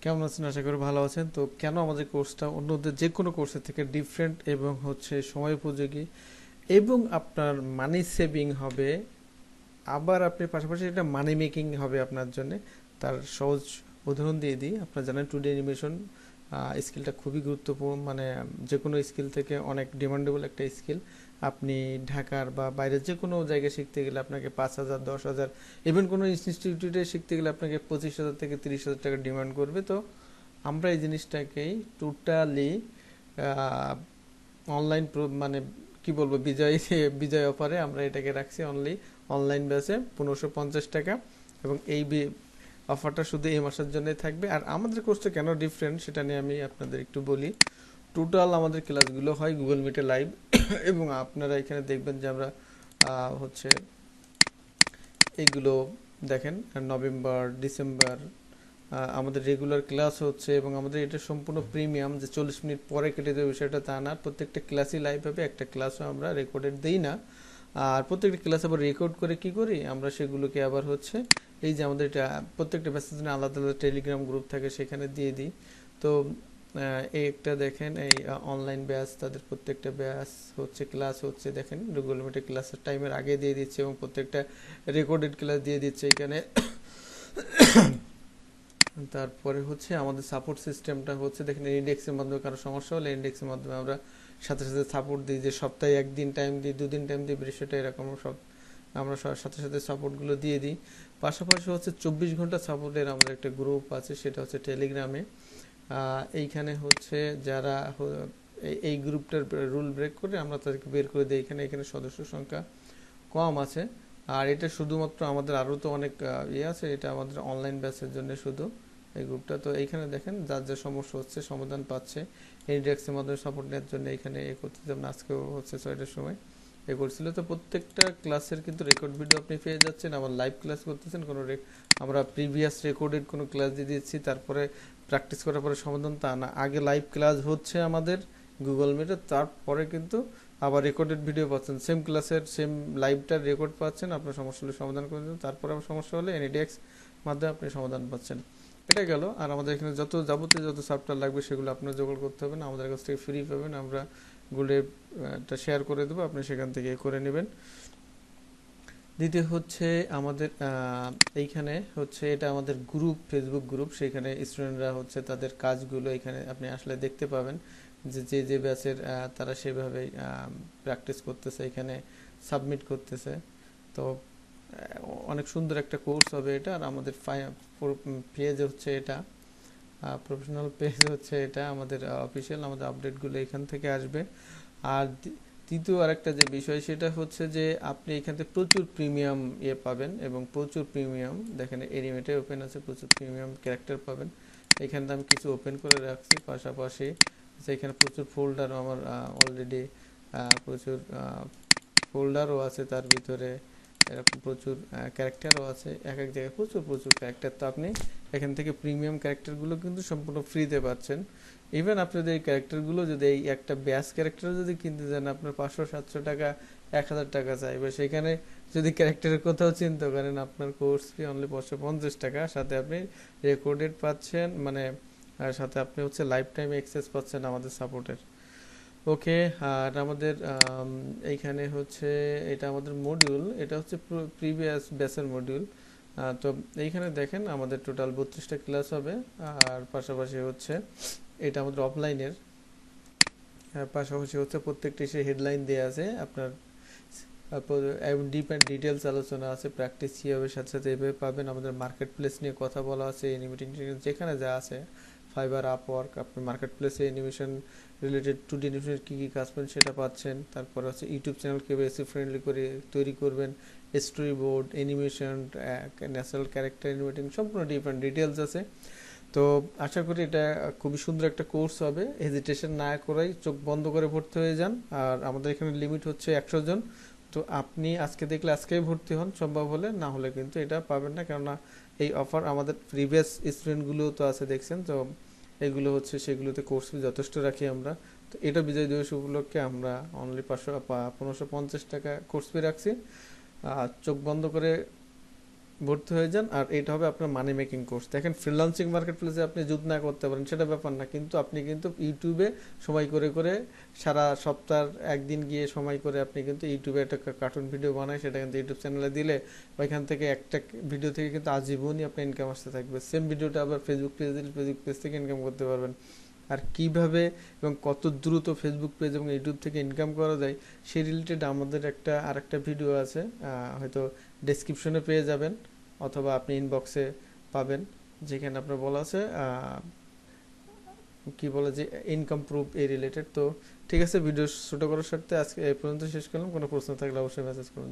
কেমন আছেন? আশা করি ভালো আছেন। তো কেন আমাদের কোর্সটা অন্যদের যে কোনো কোর্সের থেকে ডিফারেন্ট এবং সময় উপযোগী এবং আপনার মানি সেভিং হবে, আবার আপনি পাশাপাশি এটা মানি মেকিং হবে আপনার জন্য, তার সহজ উদাহরণ দিয়ে দিই। আপনারা জানেন টু ডি অ্যানিমেশন স্কিলটা খুবই গুরুত্বপূর্ণ, মানে যে কোনো স্কিল থেকে অনেক ডিমান্ডেবল একটা স্কিল। আপনি ঢাকার বা বাইরের যে কোনো জায়গায় শিখতে গেলে আপনাকে 5,000, 10,000, ইভেন কোনো ইনস্টিটিউটে শিখতে গেলে আপনাকে 25,000 থেকে 30,000 টাকা ডিমান্ড করবে। তো আমরা এই জিনিসটাকেই টোটালি অনলাইন মানে কি বলবো, বিজয় বিজয় অফারে আমরা এটাকে রাখছি অনলি অনলাইন বেসে 1550 টাকা। এবং এই অফারটা শুধু এই মাসের জন্যই থাকবে। আর আমাদের কোর্সটা কেন ডিফারেন্ট সেটা নিয়ে আমি আপনাদের একটু বলি। টোটাল আমাদের ক্লাসগুলো হয় গুগল মিটে লাইভ এবং আপনারা এখানে দেখবেন যে আমরা হচ্ছে এইগুলো দেখেন, নভেম্বর, ডিসেম্বর আমাদের রেগুলার ক্লাস হচ্ছে। এবং আমাদের এটা সম্পূর্ণ প্রিমিয়াম, যে 40 মিনিট পরে কেটে দেবে বিষয়টা তা না। প্রত্যেকটা ক্লাসই লাইভ হবে, একটা ক্লাসও আমরা রেকর্ডেড দিই না। আর প্রত্যেকটা ক্লাস আবার রেকর্ড করে কি করি আমরা, সেগুলোকে আবার এই যে আমাদের এটা প্রত্যেকটা ব্যাচের জন্য আলাদা আলাদা টেলিগ্রাম গ্রুপ থাকে, সেখানে দিয়ে দিই। তো এই একটা দেখেন, এই অনলাইন ব্যাচ, তাদের প্রত্যেকটা ব্যাচ ক্লাস দেখেন গুগল মিটে ক্লাসের টাইমের আগে দিয়ে দিচ্ছে এবং প্রত্যেকটা রেকর্ডেড ক্লাস দিয়ে দিচ্ছে এখানে। তারপরে আমাদের সাপোর্ট সিস্টেমটা দেখেন, ইন্ডেক্সের মাধ্যমে কারো সমস্যা হলে ইন্ডেক্সের মাধ্যমে আমরা সাথে সাথে সাপোর্ট দিই, যে সপ্তাহে একদিন টাইম দিই, দুদিন টাইম দিই, বিষয়টা এরকম সব আমরা সাথে সাথে সাপোর্টগুলো দিয়ে দিই। পাশাপাশি 24 ঘন্টা সাপোর্টের আমাদের একটা গ্রুপ আছে, সেটা টেলিগ্রামে। এইখানে যারা এই গ্রুপটার রুল ব্রেক করে আমরা তাদেরকে বের করে দিই। এখানে এখানে সদস্য সংখ্যা কম আছে। আর এটা শুধুমাত্র আমাদের, আরও তো অনেক আছে, এটা আমাদের অনলাইন ব্যাচের জন্য শুধু এই গ্রুপটা। তো এইখানে দেখেন যার যা সমস্যা সমাধান পাচ্ছে ইনডেক্সের মাধ্যমে সাপোর্ট নেওয়ার জন্য এখানে করতে, যেমন আজকেও 6টার সময় করছিল। তো প্রত্যেকটা ক্লাসের কিন্তু রেকর্ড ভিডিও আপনি পেয়ে যাচ্ছেন, আবার লাইভ ক্লাস করতেছেন। আমরা প্রিভিয়াস রেকর্ডেড কোনো ক্লাস দিয়ে দিচ্ছি, তারপরে প্র্যাকটিস করার পরে সমাধান তা না। আগে লাইভ ক্লাস হচ্ছে আমাদের গুগল মিটে, তারপরে কিন্তু আবার রেকর্ডেড ভিডিও পাচ্ছেন, সেম ক্লাসের সেম লাইভটার রেকর্ড পাচ্ছেন, আপনার সমস্যা হলে সমাধান করে দেবেন, তারপরে আবার সমস্যা হলে এনএডিএক্স মাধ্যমে আপনি সমাধান পাচ্ছেন। এটা গেল। আর আমাদের এখানে যাবতীয় যত সফটওয়্যার লাগবে সেগুলো আপনার জোগাড় করতে হবে না, আমাদের কাছ থেকে ফ্রি পাবেন। আমরা গুগলে শেয়ার করে দেবো, আপনি সেখান থেকে করে নেবেন। দ্বিতীয় আমাদের এইখানে এটা আমাদের গ্রুপ, ফেসবুক গ্রুপ। সেখানে স্টুডেন্টরা তাদের কাজগুলো এখানে আপনি আসলে দেখতে পাবেন, যে যে যে ব্যাচের তারা সেভাবেই প্র্যাকটিস করতেছে, এখানে সাবমিট করতেছে। তো অনেক সুন্দর একটা কোর্স হবে এটা। আর আমাদের পেজ এটা প্রফেশনাল পেজ এটা আমাদের অফিসিয়াল, আমাদের আপডেটগুলো এখান থেকে আসবে। আর তৃতীয় আরেকটা যে বিষয়, সেটা যে আপনি এখান থেকে প্রচুর প্রিমিয়াম পাবেন, এবং প্রচুর প্রিমিয়াম দেখেন এনিমেটে ওপেন আছে, প্রচুর প্রিমিয়াম ক্যারেক্টার পাবেন। এখানে আমি কিছু ওপেন করে রাখছি, পাশাপাশি এখানে প্রচুর ফোল্ডারও আমার অলরেডি প্রচুর ফোল্ডারও আছে, তার ভিতরে এরকম প্রচুর ক্যারেক্টারও আছে, এক এক জায়গায় প্রচুর প্রচুর ক্যারেক্টার। তো আপনি এখান থেকে প্রিমিয়াম ক্যারেক্টারগুলো কিন্তু সম্পূর্ণ ফ্রিতে পাচ্ছেন। ইভেন আপনি যদি এই ক্যারেক্টারগুলো, যদি এই একটা ব্যাস ক্যারেক্টার যদি কিনতে যান, আপনার 500, 700 টাকা, 1,000 টাকা চাইবে। সেখানে যদি ক্যারেক্টারের কোথাও চিন্তা করেন, আপনার কোর্স ফি অনলি 550 টাকা, সাথে আপনি রেকর্ডেড পাচ্ছেন, মানে সাথে আপনি লাইফ টাইম অ্যাক্সেস পাচ্ছেন আমাদের সাপোর্টের। ওকে। আর আমাদের এইখানে এটা আমাদের মডিউল, এটা প্রিভিয়াস ব্যাচের মডিউল। তো এইখানে দেখেন আমাদের টোটাল 32টা ক্লাস হবে। আর পাশাপাশি এটা আমাদের অফলাইনের, পাশাপাশি প্রত্যেকটি সে হেডলাইন দেওয়া আছে আপনার, ডিপ অ্যান্ড ডিটেলস আলোচনা আছে, প্র্যাকটিস কী হবে, সাথে সাথে এভাবে পাবেন। আমাদের মার্কেট প্লেস নিয়ে কথা বলা আছে, অ্যানিমেটিং যেখানে যা আছে, ফাইবার, আপওয়ার্ক, আপনি মার্কেট প্লেসে অ্যানিমেশন রিলেটেড টু ডি অ্যানিমেশনের কী কী কাজ পাবেন সেটা পাচ্ছেন। তারপর ইউটিউব চ্যানেল কীভাবে এসি ফ্রেন্ডলি করে তৈরি করবেন, story board, animation, natural character animating, সম্পূর্ণ ডিপ অ্যান্ড ডিটেলস আছে। তো আশা করি এটা খুবই সুন্দর একটা কোর্স হবে। হেজিটেশন না করেই চোখ বন্ধ করে ভর্তি হয়ে যান। আর আমাদের এখানে লিমিট 100 জন। তো আপনি আজকে দেখলে আজকেই ভর্তি হন, সম্ভব হলে, না হলে কিন্তু এটা পাবেন না, কেননা এই অফার আমাদের প্রিভিয়াস স্টুডেন্টগুলো তো আছে দেখছেন। তো এগুলো সেগুলোতে কোর্স ফি যথেষ্ট রাখি আমরা। তো এটা বিজয় দিবস উপলক্ষে আমরা অনলি 1550 টাকা কোর্স ফি রাখছি। চোখ বন্ধ করে ভর্তি হয়ে যান। আর এটা হবে আপনার মানি মেকিং কোর্স। দেখেন ফ্রিল্যান্সিং মার্কেট প্লেসে আপনি যদি না করতে পারেন সেটা ব্যাপার না, কিন্তু আপনি কিন্তু ইউটিউবে সময় করে করে সারা সপ্তাহ একদিন গিয়ে সময় করে আপনি কিন্তু ইউটিউবে একটা কার্টুন ভিডিও বানায় সেটা কিন্তু ইউটিউব চ্যানেলে দিলে ওইখান থেকে একটা ভিডিও থেকে কিন্তু আজীবনই আপনার ইনকাম আসতে থাকবে। সেম ভিডিওটা আবার ফেসবুক পেজে দিলে ফেসবুক পেজ থেকে ইনকাম করতে পারবেন। আর কিভাবে এবং কত দ্রুত ফেসবুক পেজ এবং ইউটিউব থেকে ইনকাম করা যায় সেই রিলেটেড আমাদের আরেকটা ভিডিও আছে, হয়তো ডেসক্রিপশনে পেয়ে যাবেন অথবা আপনি ইনবক্সে পাবেন, যেখানে আপনার বলা আছে কি বলে যে ইনকাম প্রুফ এই রিলেটেড। তো ঠিক আছে, ভিডিও ছোট করার স্বার্থে আজকে এই পর্যন্ত শেষ করলাম। কোনো প্রশ্ন থাকলে অবশ্যই মেসেজ করুন।